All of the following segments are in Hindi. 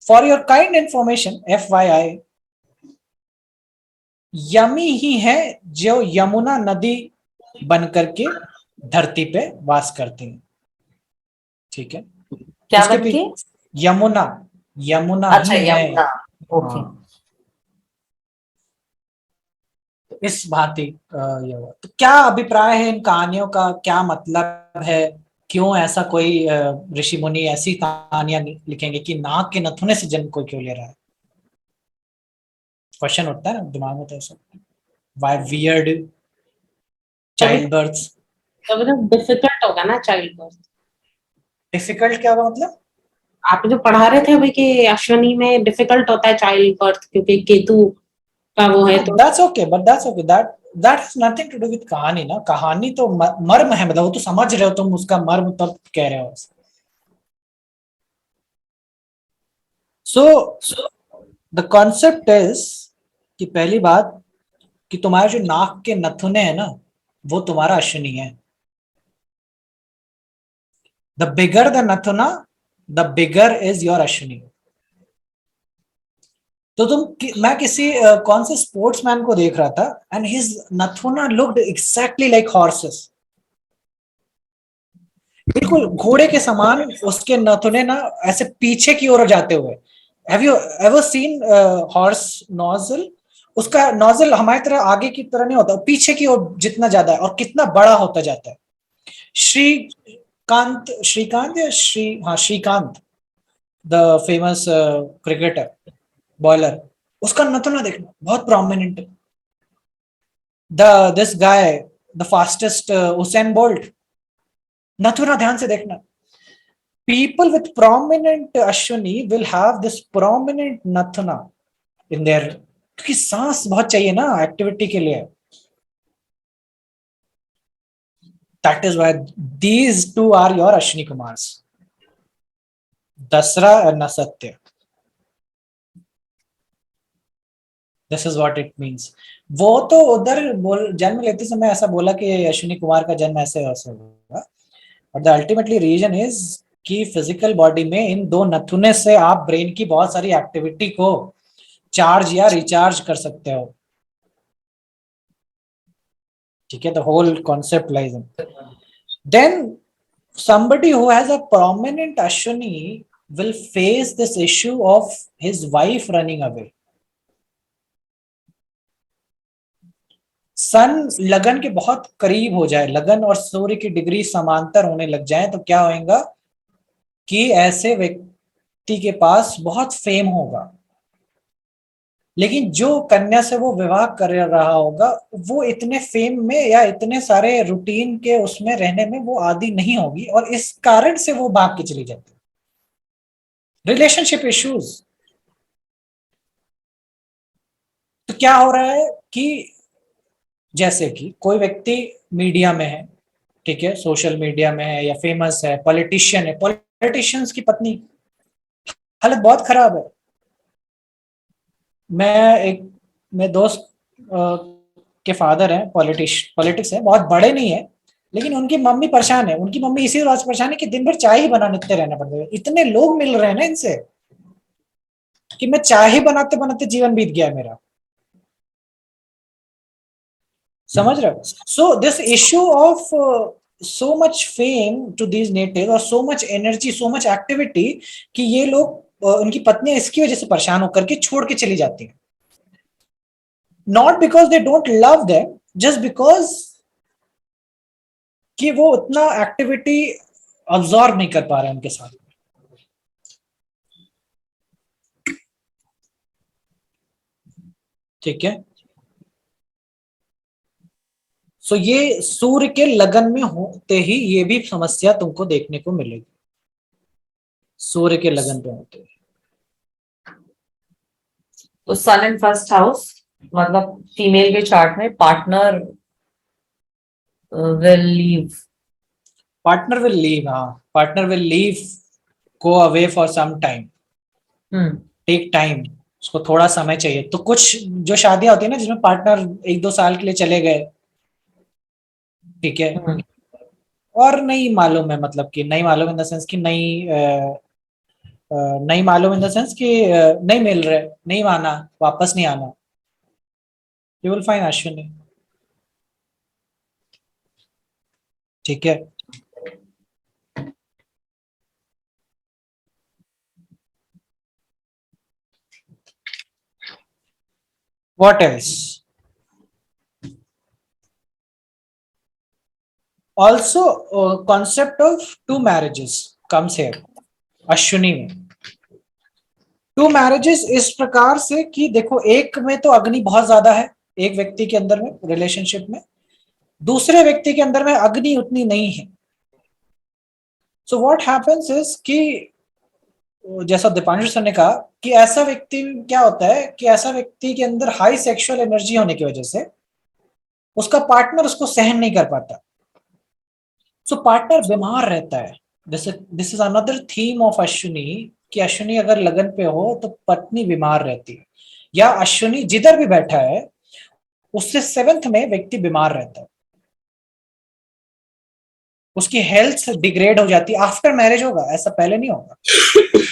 For your kind information, FYI, Yami ही है जो यमुना नदी बन करके धरती पे वास करती है। ठीक है, क्या उसके बन के? यमुना, यमुना अच्छा, ही है। यमुना। ओके। हाँ, तो इस भांति ये हुआ। तो क्या अभिप्राय है इन कहानियों का, क्या मतलब है, क्यों ऐसा कोई ऋषि मुनि ऐसी कहानियां लिखेंगे कि नाक के नथुने से जन्म कोई क्यों ले रहा है? क्वेश्चन उठता है ना दिमाग में, तो ऐसा व्हाई वियर्ड तभी चाइल्ड बर्थ। तभी तो डिफिकल्ट होगा ना चाइल्ड बर्थ। डिफिकल्ट क्या हुआ मतलब? आप जो पढ़ा रहे थे अभी कि अश्विनी में डिफिकल्ट होता है चाइल्ड बर्थ क्योंकि केतु का वो है, तो that's okay, but that's okay, that has nothing to do with कहानी ना। कहानी तो मर्म है, मतलब वो तो समझ रहे हो तुम उसका मर्म, तब कह रहे हो। सो द कॉन्सेप्ट इज कि पहली बात कि तुम्हारे जो नाक के नथुने हैं ना, वो तुम्हारा अश्विनी है। द बिगर द नथुना, the bigger is your Ashwini. तो मैं किसी कौन से स्पोर्ट्समैन को देख रहा था, एंड हिज नथुना लुक्ड एग्जैक्टली लाइक हॉर्सेस। बिल्कुल घोड़े के समान उसके नथुने ना, ऐसे पीछे की ओर जाते हुए। Have you ever seen horse nozzle? उसका नोजल हमारी तरह आगे की तरह नहीं होता, पीछे की ओर जितना ज्यादा है, और कितना बड़ा होता जाता है। श्रीकांत या हाँ, Srikanth, the famous cricketer, bowler, उसका नथुना देखना बहुत प्रोमिनेंट है। This guy, the fastest Usain Bolt, नथुना ध्यान से देखना। People with prominent Ashwini will have this prominent Nathuna in their, क्योंकि सांस बहुत चाहिए ना एक्टिविटी के लिए। That is why these two are your Ashwini Kumars, Dasra and Nasatya. This is what it means. वो तो उधर जन्म लेते समय ऐसा बोला कि अश्विनी कुमार का जन्म ऐसे ऐसे होगा, but the ultimately reason is कि फिजिकल बॉडी में इन दो नथुने से आप ब्रेन की बहुत सारी एक्टिविटी को चार्ज या रिचार्ज कर सकते हो। ठीक है, the whole concept lies in. Then somebody who has a prominent Ashwini will face this issue of his wife running away. सन लगन के बहुत करीब हो जाए, लगन और सूर्य की डिग्री समांतर होने लग जाए, तो क्या होगा कि ऐसे व्यक्ति के पास बहुत फेम होगा, लेकिन जो कन्या से वो विवाह कर रहा होगा वो इतने फेम में या इतने सारे रूटीन के उसमें रहने में वो आदी नहीं होगी, और इस कारण से वो भाग के चली जाती है। Relationship issues. तो क्या हो रहा है कि जैसे कि कोई व्यक्ति मीडिया में है, ठीक है, सोशल मीडिया में है या फेमस है, पॉलिटिशियन है, पॉलिटिशियंस की पत्नी हालत बहुत खराब है। मैं एक मेरे दोस्त के फादर हैं, पॉलिटिक्स है, बहुत बड़े नहीं है, लेकिन उनकी मम्मी परेशान है। उनकी मम्मी इसी वजह से परेशान है कि दिन भर चाय ही बनाते रहना पड़ता है। इतने लोग मिल रहे हैं ना इनसे कि मैं चाय ही बनाते बनाते जीवन बीत गया मेरा। समझ रहे हो? So this issue of so much fame to these natives और so much energy, so much activity कि ये लोग उनकी पत्नियां इसकी वजह से परेशान होकर के छोड़ के चली जाती हैं। Not because they don't love them, just because कि वो उतना एक्टिविटी अब्सॉर्ब नहीं कर पा रहे हैं उनके साथ। ठीक है, सो ये सूर्य के लगन में होते ही ये भी समस्या तुमको देखने को मिलेगी, सूर्य के लगन पे होते ही। तो सन इन फर्स्ट हाउस मतलब फीमेल के चार्ट में partner will leave. Partner will leave, हाँ, partner will leave, go away for some time, take time, उसको थोड़ा समय चाहिए। तो कुछ जो शादियां होती है ना जिसमें पार्टनर 1-2 साल के लिए चले गए, ठीक है, और नहीं मालूम है, मतलब कि नहीं मालूम इन द सेंस कि नहीं नहीं मालूम इन द सेंस कि नहीं मिल रहे, नहीं माना, वापस नहीं आना। You will find Ashwini. ठीक है। What else? Also concept of two marriages comes here Ashwini में। टू मैरिजेस इस प्रकार से कि देखो, एक में तो अग्नि बहुत ज्यादा है, एक व्यक्ति के अंदर में, रिलेशनशिप में। दूसरे व्यक्ति के अंदर में अग्नि उतनी नहीं है। सो व्हाट हैपेंस इज कि जैसा दीपांशु सर ने कहा कि ऐसा व्यक्ति क्या होता है कि ऐसा व्यक्ति के अंदर हाई सेक्सुअल एनर्जी होने की वजह से उसका पार्टनर उसको सहन नहीं कर पाता। सो पार्टनर बीमार रहता है। This is another theme of Ashwini कि अश्विनी अगर लगन पे हो तो पत्नी बीमार रहती है, या अश्विनी जिधर भी बैठा है उससे सेवेंथ में व्यक्ति बीमार रहता है, उसकी हेल्थ डिग्रेड हो जाती है। आफ्टर मैरिज होगा, ऐसा पहले नहीं होगा,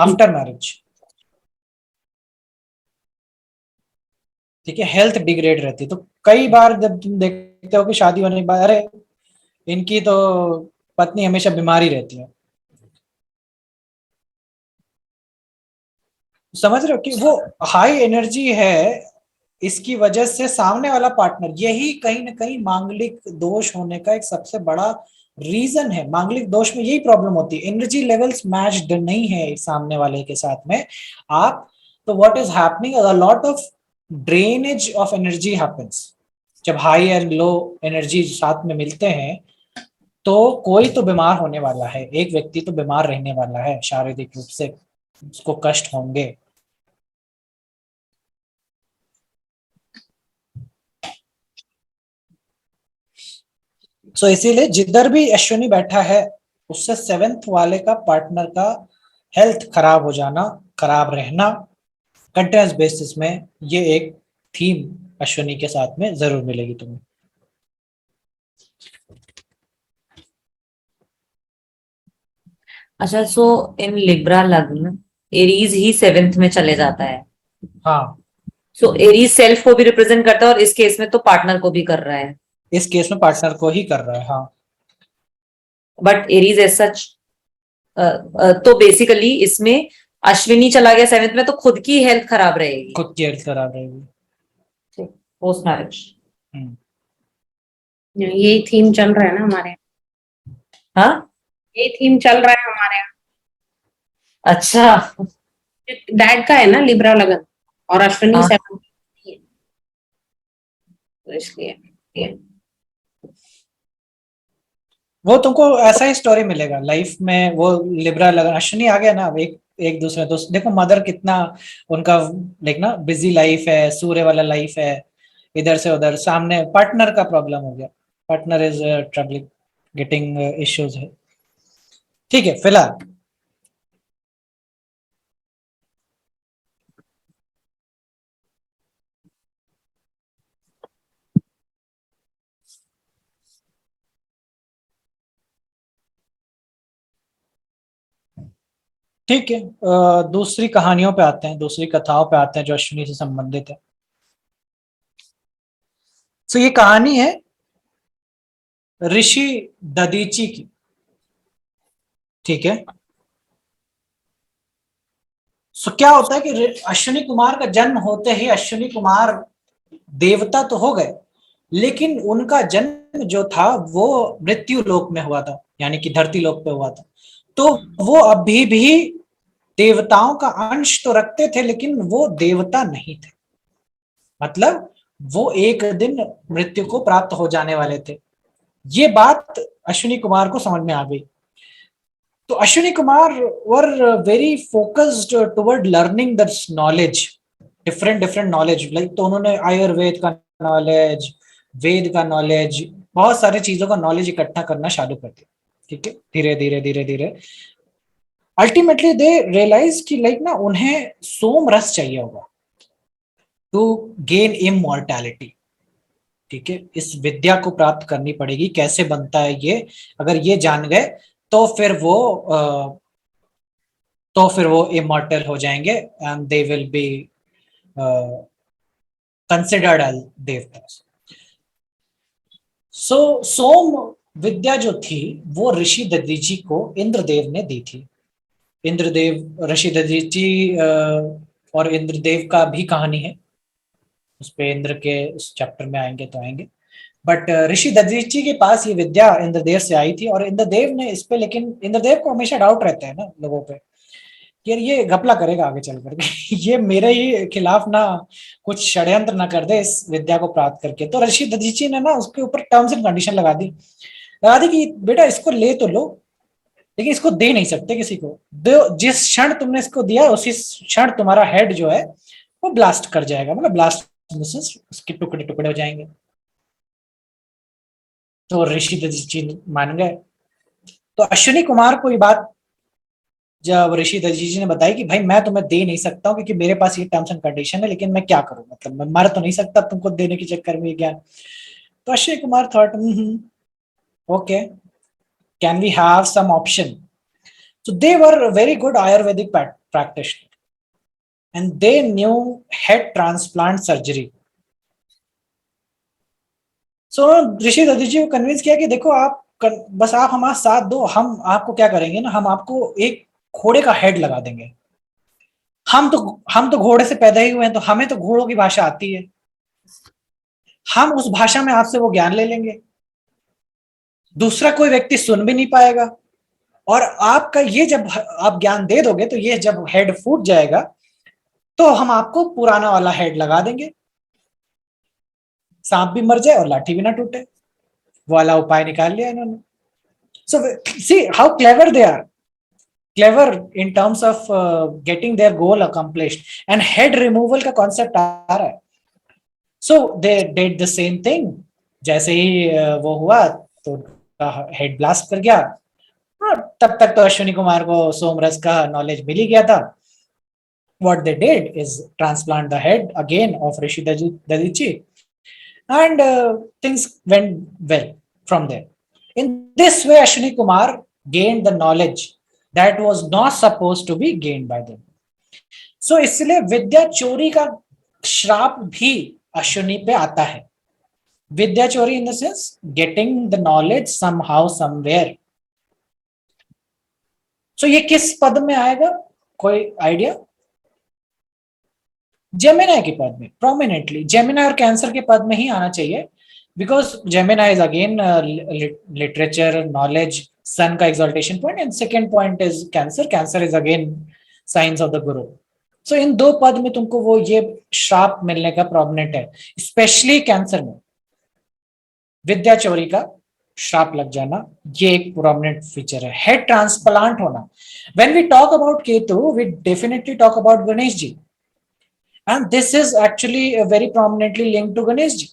आफ्टर मैरिज। ठीक है, हेल्थ डिग्रेड रहती है। तो कई बार जब तुम देखते हो कि शादी होने के बाद, अरे इनकी तो पत्नी हमेशा बीमार ही रहती है। समझ रहे हो कि वो हाई एनर्जी है, इसकी वजह से सामने वाला पार्टनर, यही कहीं ना कहीं मांगलिक दोष होने का एक सबसे बड़ा रीजन है। मांगलिक दोष में यही प्रॉब्लम होती है, एनर्जी लेवल्स मैच्ड नहीं है सामने वाले के साथ में। आप तो what is happening, a lot of drainage of energy happens. जब हाई एंड लो एनर्जी साथ में मिलते हैं तो कोई तो बीमार होने वाला है, एक व्यक्ति तो बीमार रहने वाला है, शारीरिक रूप से उसको कष्ट होंगे। सो इसीलिए जिधर भी अश्विनी बैठा है उससे सेवेंथ वाले का पार्टनर का हेल्थ खराब हो जाना, खराब रहना कंटिन्यूस बेसिस में, ये एक थीम अश्विनी के साथ में जरूर मिलेगी तुम्हें। अच्छा, सो इन लिब्रा लग्न एरीज ही सेवेंथ में चले जाता है। हाँ, सो एरीज सेल्फ को भी रिप्रेजेंट करता है और इस केस में तो पार्टनर को भी कर रहा है। इस केस में पार्टनर को ही कर रहा है। हाँ, बट एरीज एज सच, तो बेसिकली इसमें अश्विनी चला गया सेवेंथ में तो खुद की हेल्थ खराब रहेगी, खुद की हेल्थ खराब रहेगी। Post marriage. यही थीम चल रहा है ना हमारे यहाँ। हाँ, यही थीम चल रहा है हमारे यहाँ। अच्छा। डैड का है ना लिब्रा लगन, और अश्विनी हाँ, 7 है, तो इसलिए वो तुमको ऐसा ही स्टोरी मिलेगा लाइफ में। वो लिब्रा लगन अश्विनी आ गया ना, अब एक एक दूसरे दोस्त देखो, मदर कितना उनका देखना बिजी लाइफ है, सूर्य वाला लाइफ है, इधर से उधर। सामने पार्टनर का प्रॉब्लम हो गया, partner is troubling, getting issues है। ठीक है, फिलहाल ठीक है। दूसरी कहानियों पे आते हैं, दूसरी कथाओं पे आते हैं जो अश्विनी से संबंधित है। तो ये कहानी है ऋषि ददीची की। ठीक है। सो क्या होता है कि अश्विनी कुमार का जन्म होते ही अश्विनी कुमार देवता तो हो गए, लेकिन उनका जन्म जो था वो मृत्यु लोक में हुआ था, यानी कि धरती लोक पे हुआ था। तो वो अभी भी देवताओं का अंश तो रखते थे, लेकिन वो देवता नहीं थे। मतलब वो एक दिन मृत्यु को प्राप्त हो जाने वाले थे। ये बात अश्विनी कुमार को समझ में आ गई। तो Ashwini Kumar were very focused toward learning this knowledge, different different knowledge like. तो उन्होंने आयुर्वेद का नॉलेज, वेद का नॉलेज, बहुत सारी चीजों का नॉलेज इकट्ठा करना चालू कर दिया। ठीक है, धीरे धीरे धीरे धीरे अल्टीमेटली दे रियलाइज कि लाइक ना उन्हें सोम रस चाहिए होगा टू गेन इमॉर्टैलिटी। ठीक है, इस विद्या को प्राप्त करनी पड़ेगी। कैसे बनता है ये, अगर ये जान गए तो फिर वो तो फिर वो इमॉर्टल हो जाएंगे and they will be considered as देवतास। सो सोम विद्या जो थी वो ऋषि दधीची को इंद्रदेव ने दी थी। इंद्रदेव, ऋषि दधीची और इंद्रदेव का भी कहानी है, उस पे इंद्र के उस चैप्टर में आएंगे तो आएंगे। बट ऋषि दधीची के पास ये विद्या इंद्रदेव से आई थी और इंद्रदेव ने इस पे, लेकिन इंद्रदेव को हमेशा डाउट रहता है ना लोगों पे कि यार ये घपला करेगा आगे चल करके ये मेरे ही खिलाफ ना कुछ षड्यंत्र ना कर दे इस विद्या को प्राप्त करके। तो ऋषि दधीची ने ना उसके ऊपर टर्म्स एंड कंडीशन लगा दी कि बेटा इसको ले तो लो, लेकिन इसको दे नहीं सकते किसी को। जिस क्षण तुमने इसको दिया उसी क्षण तुम्हारा हेड जो है वो ब्लास्ट कर जाएगा, मतलब ब्लास्ट उसके टुकड़े टुकड़े हो जाएंगे। तो ऋषि दधीची मान गए। तो अश्विनी कुमार को ये बात जब ऋषि दधीची ने बताई कि भाई मैं तुम्हें दे नहीं सकता हूँ क्योंकि मेरे पास ये टर्म्स एंड कंडीशन है, लेकिन मैं क्या करूं, मतलब मैं मर तो नहीं सकता तुमको देने के चक्कर में ये ज्ञान। तो Ashwini Kumar thought okay, can we have some option. So they were very good Ayurvedic practitioner and they knew head transplant surgery. So ऋषि दधीची को कन्विंस किया कि देखो आप बस आप हमारा साथ दो, हम आपको क्या करेंगे ना, हम आपको एक घोड़े का हेड लगा देंगे। हम तो घोड़े से पैदा ही हुए हैं, तो हमें तो घोड़ों की भाषा आती है, हम उस भाषा में आपसे वो ज्ञान ले लेंगे, दूसरा कोई व्यक्ति सुन भी नहीं पाएगा। और आपका ये जब आप ज्ञान दे दोगे तो ये जब हेड फूट जाएगा तो हम आपको पुराना वाला हेड लगा देंगे, सांप भी मर जाए और लाठी भी ना टूटे। वो वाला उपाय निकाल लिया इन्होंने। So see how clever they are, clever in terms of getting their goal accomplished. And head removal का कॉन्सेप्ट आ रहा है। So they did the same thing. जैसे ही वो हुआ तो हेड ब्लास्ट कर गया। तब तक तो अश्विनी कुमार को सोमरस का नॉलेज मिल ही गया था। What they did is transplant the head again of Rishi Dadichi, and things went well from there. In this way, Ashwini Kumar gained the knowledge that was not supposed to be gained by them. So इसलिए विद्या चोरी का श्राप भी अश्विनी पे आता है। विद्या चोरी in the sense getting the knowledge somehow somewhere. So ये किस पद में आएगा, कोई आइडिया? जेमिनाई के पद में, प्रोमिनेंटली जेमिनाई और कैंसर के पद में ही आना चाहिए, because Gemini is again literature, knowledge, sun का exaltation point, and second point is cancer, cancer is again science of the guru. So इन दो पद में तुमको वो ये श्राप मिलने का प्रोमिनेंट है, स्पेशली कैंसर में विद्या चोरी का श्राप लग जाना, ये एक प्रोमिनेंट फीचर है। हेड ट्रांसप्लांट होना, when we talk about Ketu we definitely talk about Ganesh ji, and this is actually very prominently linked to Ganesh ji.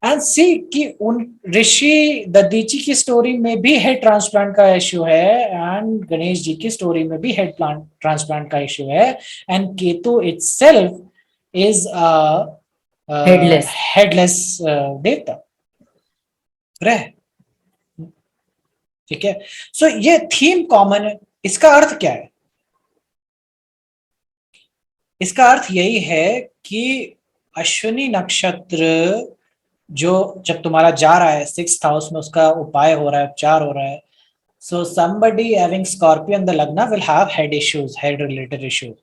And see कि उन ऋषि दधीची की स्टोरी में भी हेड ट्रांसप्लांट का इश्यू है, एंड गणेश जी की स्टोरी में भी हेड ट्रांसप्लांट का इश्यू है, and Ketu itself is headless देवता ग्रह। ठीक है, सो ये थीम कॉमन है। इसका अर्थ क्या है? इसका अर्थ यही है कि अश्विनी नक्षत्र जो जब तुम्हारा जा रहा है 6th हाउस में, उसका उपाय हो रहा है, उपचार हो रहा है। सो somebody having Scorpio in the lagna will have head issues, head related issues.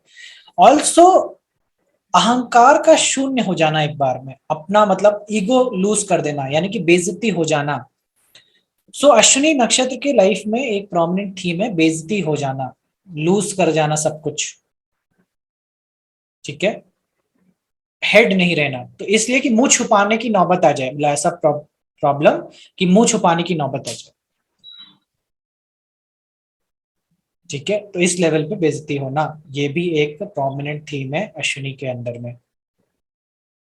Also अहंकार का शून्य हो जाना एक बार में, अपना मतलब ईगो लूज कर देना, यानी कि बेइज्जती हो जाना। सो अश्विनी नक्षत्र के लाइफ में एक प्रोमिनेंट थीम है बेइज्जती हो जाना, लूज कर जाना सब कुछ। ठीक है, हेड नहीं रहना, तो इसलिए कि मुंह छुपाने की नौबत आ जाए, मतलब ऐसा प्रॉब्लम कि मुंह छुपाने की नौबत आ जाए। ठीक है, तो इस लेवल पे बेइज्जती होना, ये भी एक प्रोमिनेंट थीम है अश्विनी के अंदर में।